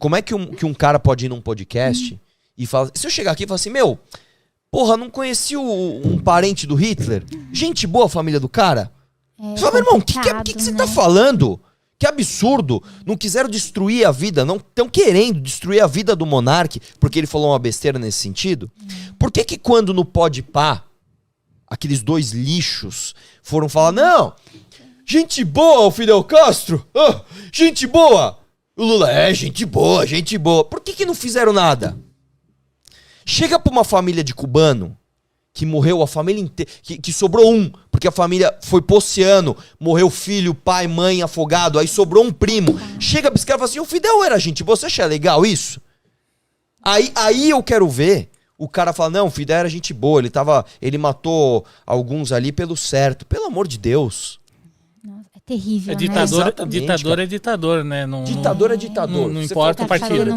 Como é que um cara pode ir num podcast e falar... Se eu chegar aqui e falar assim, meu, porra, não conheci um parente do Hitler? Gente boa a família do cara? Você fala, meu irmão, o que você tá falando? Que absurdo. Não quiseram destruir a vida, não estão querendo destruir a vida do monarca, porque ele falou uma besteira nesse sentido. Por que quando no Podpah, aqueles dois lixos foram falar, não, gente boa o Fidel Castro, gente boa. O Lula, gente boa, gente boa. Por que não fizeram nada? Chega pra uma família de cubano que morreu a família inteira, que sobrou um, porque a família foi pro oceano, morreu filho, pai, mãe, afogado, aí sobrou um primo. Chega pra esse cara e fala assim, o Fidel era gente boa, você acha legal isso? Aí eu quero ver o cara falar, não, o Fidel era gente boa, ele matou alguns ali pelo certo. Pelo amor de Deus. Nossa, é terrível, né? Ditador é ditador, né? Ditador é ditador. Não importa o partido.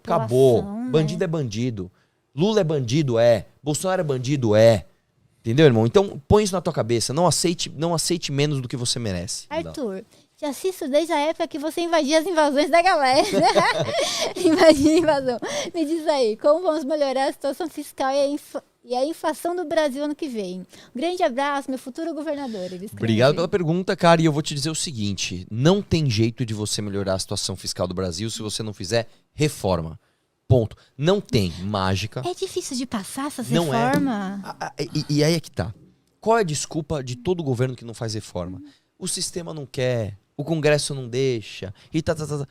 Acabou. Bandido é bandido. Lula é bandido, Bolsonaro é bandido, Entendeu, irmão? Então põe isso na tua cabeça. Não aceite menos do que você merece. Arthur, te assisto desde a época que você invadia as invasões da galera. Invadir a invasão. Me diz aí, como vamos melhorar a situação fiscal e a inflação do Brasil ano que vem? Um grande abraço, meu futuro governador. Obrigado pela pergunta, cara. E eu vou te dizer o seguinte, não tem jeito de você melhorar a situação fiscal do Brasil se você não fizer reforma. Ponto. Não tem mágica. É difícil de passar essas reformas? E aí é que tá. Qual é a desculpa de todo governo que não faz reforma? O sistema não quer, o Congresso não deixa, e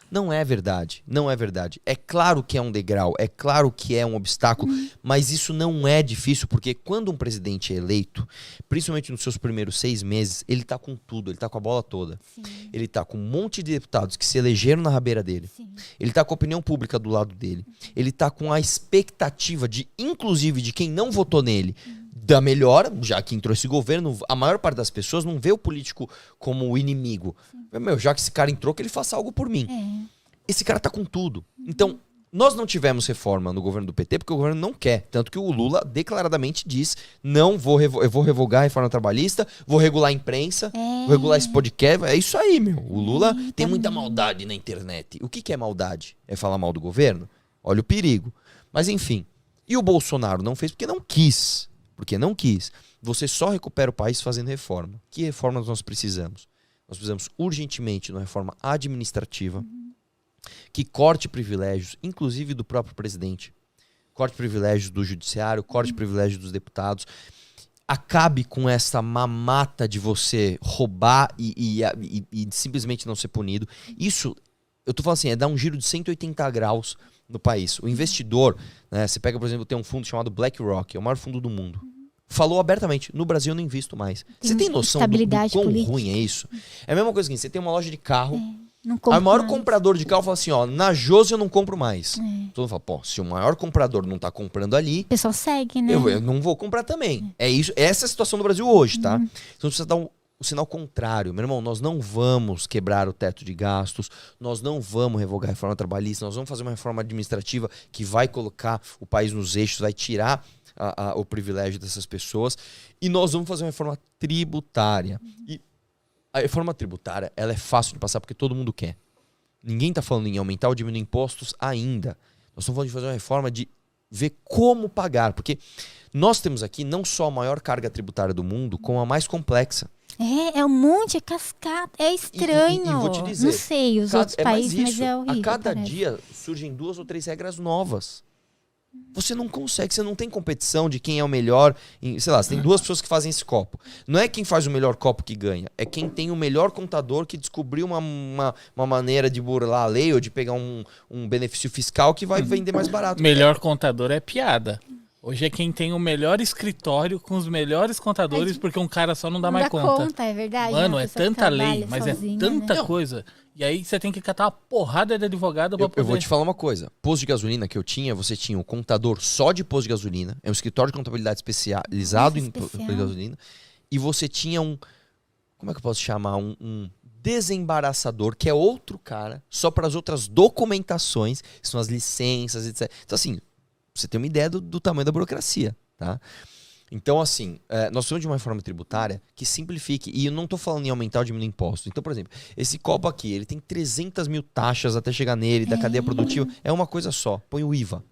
Não é verdade, não é verdade. É claro que é um degrau, é claro que é um obstáculo, mas isso não é difícil, porque quando um presidente é eleito, principalmente nos seus primeiros 6 meses, ele tá com tudo, ele tá com a bola toda. Sim. Ele tá com um monte de deputados que se elegeram na rabeira dele. Sim. Ele tá com a opinião pública do lado dele. Ele tá com a expectativa inclusive, de quem não votou nele, da melhora, já que entrou esse governo, a maior parte das pessoas não vê o político como o inimigo. Meu, já que esse cara entrou, que ele faça algo por mim. Esse cara tá com tudo. Então, nós não tivemos reforma no governo do PT porque o governo não quer. Tanto que o Lula declaradamente diz, eu vou revogar a reforma trabalhista, vou regular a imprensa, vou regular esse podcast. É isso aí, meu. O Lula tem muita maldade na internet. O que é maldade? É falar mal do governo? Olha o perigo. Mas enfim. E o Bolsonaro não fez porque não quis. Porque não quis. Você só recupera o país fazendo reforma. Que reformas nós precisamos? Nós precisamos urgentemente de uma reforma administrativa que corte privilégios, inclusive do próprio presidente. Corte privilégios do judiciário, corte privilégios dos deputados. Acabe com essa mamata de você roubar e simplesmente não ser punido. Isso, eu tô falando assim, é dar um giro de 180 graus no país. O investidor, né, você pega, por exemplo, tem um fundo chamado BlackRock, é o maior fundo do mundo. Falou abertamente, no Brasil eu não invisto mais. Você tem noção do quão ruim é isso? É a mesma coisa que você tem uma loja de carro, o maior comprador de carro fala assim, na Josi eu não compro mais. Todo mundo fala, pô, se o maior comprador não tá comprando ali... O pessoal segue, né? Eu não vou comprar também. É isso, essa é a situação do Brasil hoje, tá? Então precisa dar o sinal contrário. Meu irmão, nós não vamos quebrar o teto de gastos, nós não vamos revogar a reforma trabalhista, nós vamos fazer uma reforma administrativa que vai colocar o país nos eixos, vai tirar o privilégio dessas pessoas, e nós vamos fazer uma reforma tributária. E a reforma tributária, ela é fácil de passar porque todo mundo quer. Ninguém está falando em aumentar ou diminuir impostos ainda. Nós estamos falando de fazer uma reforma de ver como pagar, porque nós temos aqui não só a maior carga tributária do mundo, como a mais complexa. É um monte, é cascata, é estranho. E vou te dizer, não sei os outros países, mas é horrível. A cada dia surgem 2 ou 3 regras novas. Você não consegue, você não tem competição de quem é o melhor. Sei lá, você tem 2 pessoas que fazem esse copo. Não é quem faz o melhor copo que ganha, é quem tem o melhor contador que descobriu uma maneira de burlar a lei ou de pegar um benefício fiscal que vai vender mais barato. Melhor contador é piada. Hoje é quem tem o melhor escritório com os melhores contadores, porque um cara só não dá mais conta. É verdade. Mano, é tanta lei, mas sozinha, é tanta coisa. E aí você tem que catar uma porrada de advogado pra poder... Eu vou te falar uma coisa. Posto de gasolina que eu tinha, você tinha um contador só de posto de gasolina, é um escritório de contabilidade especializado em posto de gasolina, e você tinha como é que eu posso chamar? Um desembaraçador, que é outro cara, só para as outras documentações, que são as licenças, etc. Então assim, você tem uma ideia do tamanho da burocracia, tá? Então, assim, nós precisamos de uma reforma tributária que simplifique. E eu não tô falando em aumentar ou diminuir imposto. Então, por exemplo, esse copo aqui, ele tem 300 mil taxas até chegar nele, da cadeia produtiva. É uma coisa só. Põe o IVA.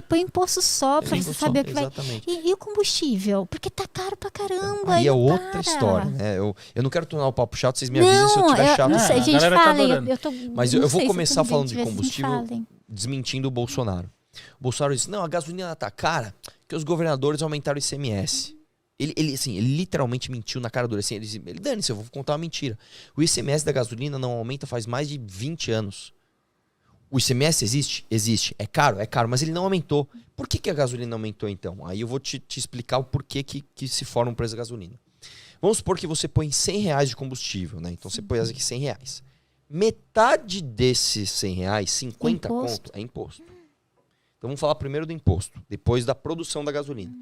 Põe imposto só pra você saber o que vai. Exatamente. E o combustível? Porque tá caro pra caramba. Aí é outra para. história, né? Eu não quero tornar o papo chato, vocês me avisem se eu tiver chato. Não sei, a gente, galera tá falem. adorando. Mas eu vou começar falando de combustível, Falem. desmentindo o Bolsonaro. O Bolsonaro disse, não, a gasolina tá cara porque os governadores aumentaram o ICMS. Ele literalmente mentiu na cara dura. Assim, ele dane-se, eu vou contar uma mentira. O ICMS da gasolina não aumenta faz mais de 20 anos. O ICMS existe? Existe. É caro, mas ele não aumentou. Por que a gasolina aumentou então? Aí eu vou te explicar o porquê que se forma o preço da gasolina. Vamos supor que você põe R$100 de combustível, né? Então você põe aqui R$100. Metade desses R$100, 50 conto, é imposto. Então vamos falar primeiro do imposto, depois da produção da gasolina.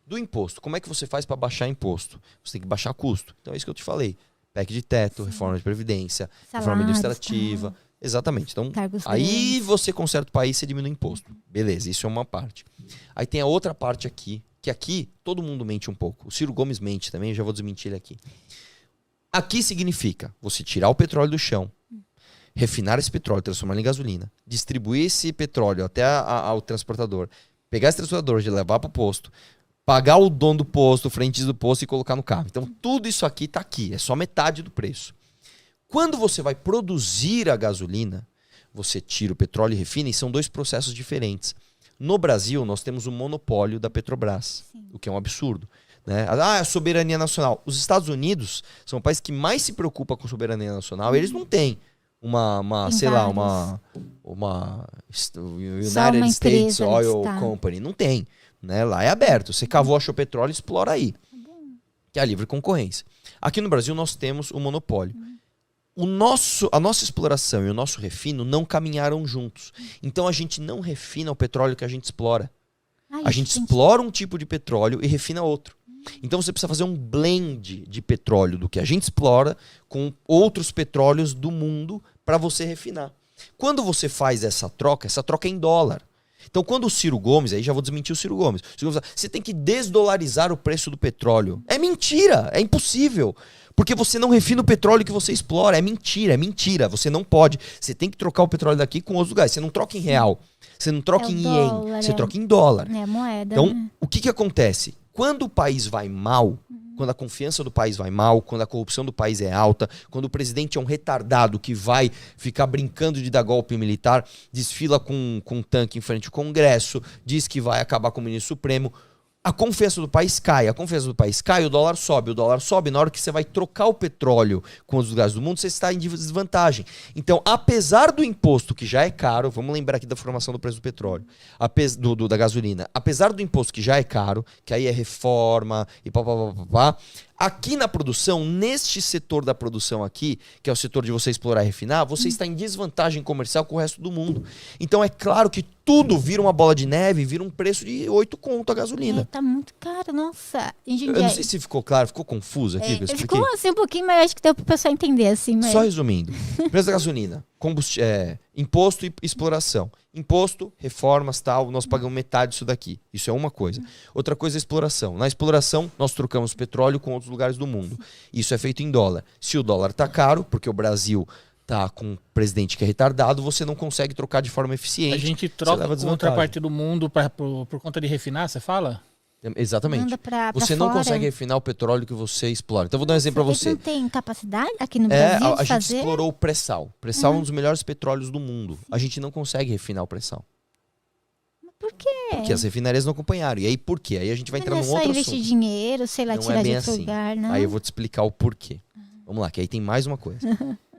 Do imposto, como é que você faz para baixar imposto? Você tem que baixar custo. Então é isso que eu te falei. PEC de teto, reforma de previdência, reforma administrativa. Exatamente. Então, aí você conserta o país, você diminui o imposto. Beleza, isso é uma parte. Aí tem a outra parte aqui, que aqui todo mundo mente um pouco. O Ciro Gomes mente também, já vou desmentir ele aqui. Aqui significa você tirar o petróleo do chão, refinar esse petróleo, transformar ele em gasolina, distribuir esse petróleo até ao transportador, pegar esse transportador, de levar para o posto, pagar o dono do posto, o frentista do posto e colocar no carro. Então tudo isso aqui está aqui, é só metade do preço. Quando você vai produzir a gasolina, você tira o petróleo e refina, e são dois processos diferentes. No Brasil, nós temos o monopólio da Petrobras, o que é um absurdo. Né? A soberania nacional. Os Estados Unidos são o país que mais se preocupa com soberania nacional. Eles não têm uma United States Oil Company. Não tem. Né? Lá é aberto. Você cavou, achou petróleo, explora aí. Que é a livre concorrência. Aqui no Brasil, nós temos o monopólio. A nossa exploração e o nosso refino não caminharam juntos. Então a gente não refina o petróleo que a gente explora. A gente explora um tipo de petróleo e refina outro. Então você precisa fazer um blend de petróleo do que a gente explora com outros petróleos do mundo para você refinar. Quando você faz essa troca é em dólar. Então quando o Ciro Gomes, aí já vou desmentir o Ciro Gomes, você tem que desdolarizar o preço do petróleo. É mentira, é impossível. Porque você não refina o petróleo que você explora. É mentira. Você não pode. Você tem que trocar o petróleo daqui com outros lugares. Você não troca em real. Você não troca em ien. Você troca em dólar. É a moeda. Então, né? o que acontece? Quando o país vai mal, quando a confiança do país vai mal, quando a corrupção do país é alta, quando o presidente é um retardado que vai ficar brincando de dar golpe militar, desfila com um tanque em frente ao Congresso, diz que vai acabar com o ministro Supremo, a confiança do país cai. A confiança do país cai, o dólar sobe. O dólar sobe, na hora que você vai trocar o petróleo com os lugares do mundo, você está em desvantagem. Então, apesar do imposto, que já é caro, vamos lembrar aqui da formação do preço do petróleo, da gasolina, apesar do imposto que já é caro, que aí é reforma e pá, aqui na produção, neste setor da produção aqui, que é o setor de você explorar e refinar, você está em desvantagem comercial com o resto do mundo. Então é claro que tudo vira uma bola de neve, vira um preço de 8 conto a gasolina. Tá muito caro, nossa. Eu não sei se ficou claro, ficou confuso aqui? Ficou assim um pouquinho, mas acho que deu pro pessoal entender assim. Mas... Só resumindo, preço da gasolina, imposto e exploração. Imposto, reformas, tal, nós pagamos metade disso daqui. Isso é uma coisa. Outra coisa é a exploração. Na exploração, nós trocamos petróleo com outros lugares do mundo. Isso é feito em dólar. Se o dólar tá caro, porque o Brasil tá com um presidente que é retardado, você não consegue trocar de forma eficiente. A gente troca com outra parte do mundo por conta de refinar, você fala? Exatamente. Você não consegue refinar o petróleo que você explora. Então, vou dar um exemplo para você. Não tem capacidade aqui no Brasil de a fazer? gente explorou o pré-sal. Pré-sal é um dos melhores petróleos do mundo. A gente não consegue refinar o pré-sal. Por quê? Porque as refinarias não acompanharam. E aí, por quê? Aí a gente vai entrar num outro assunto. Não é só investir dinheiro, sei lá, não tirar é bem de outro assim. lugar, não? Aí eu vou te explicar o porquê. Vamos lá, que aí tem mais uma coisa.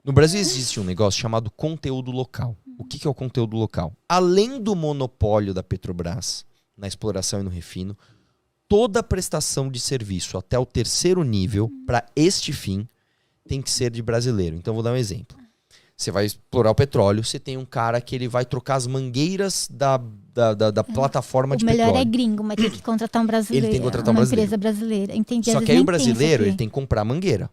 No Brasil existe um negócio chamado conteúdo local. O que é o conteúdo local? Além do monopólio da Petrobras na exploração e no refino, toda prestação de serviço até o 3º nível, para este fim, tem que ser de brasileiro. Então, vou dar um exemplo. Você vai explorar o petróleo, você tem um cara que ele vai trocar as mangueiras da plataforma de petróleo. O melhor é gringo, mas tem que contratar um brasileiro. Ele tem que contratar um brasileiro. Empresa brasileira. Entendi. Só que aí o brasileiro ele tem que comprar a mangueira.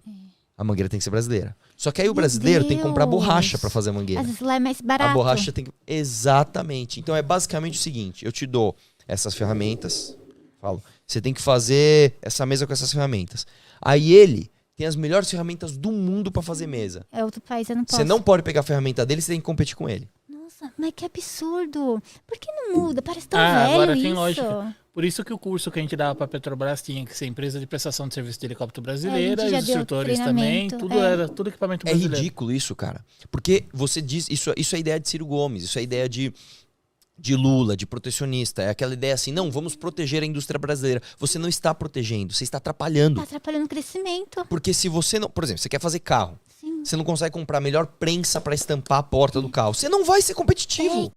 A mangueira tem que ser brasileira. Só que aí o brasileiro tem que comprar borracha para fazer a mangueira. Às vezes lá é mais barato. A borracha tem que... Exatamente. Então é basicamente o seguinte, eu te dou essas ferramentas, Falo, você tem que fazer essa mesa com essas ferramentas. Aí ele tem as melhores ferramentas do mundo pra fazer mesa. É outro país, eu não posso. Você não pode pegar a ferramenta dele, você tem que competir com ele. Nossa, mas que absurdo. Por que não muda? Parece tão Ah, velho agora tem isso. lógica. Por isso que o curso que a gente dava pra Petrobras tinha que ser empresa de prestação de serviço de helicóptero brasileira, a gente e já os deu instrutores também, treinamento, tudo era tudo equipamento É brasileiro. ridículo isso, cara. Porque você diz, isso é ideia de Ciro Gomes, isso é ideia de Lula, de protecionista. É aquela ideia assim, não, vamos proteger a indústria brasileira. Você não está protegendo, você está atrapalhando. Tá atrapalhando o crescimento. Porque se você não, por exemplo, você quer fazer carro, Sim. você não consegue comprar a melhor prensa pra estampar a porta do carro, você não vai ser competitivo.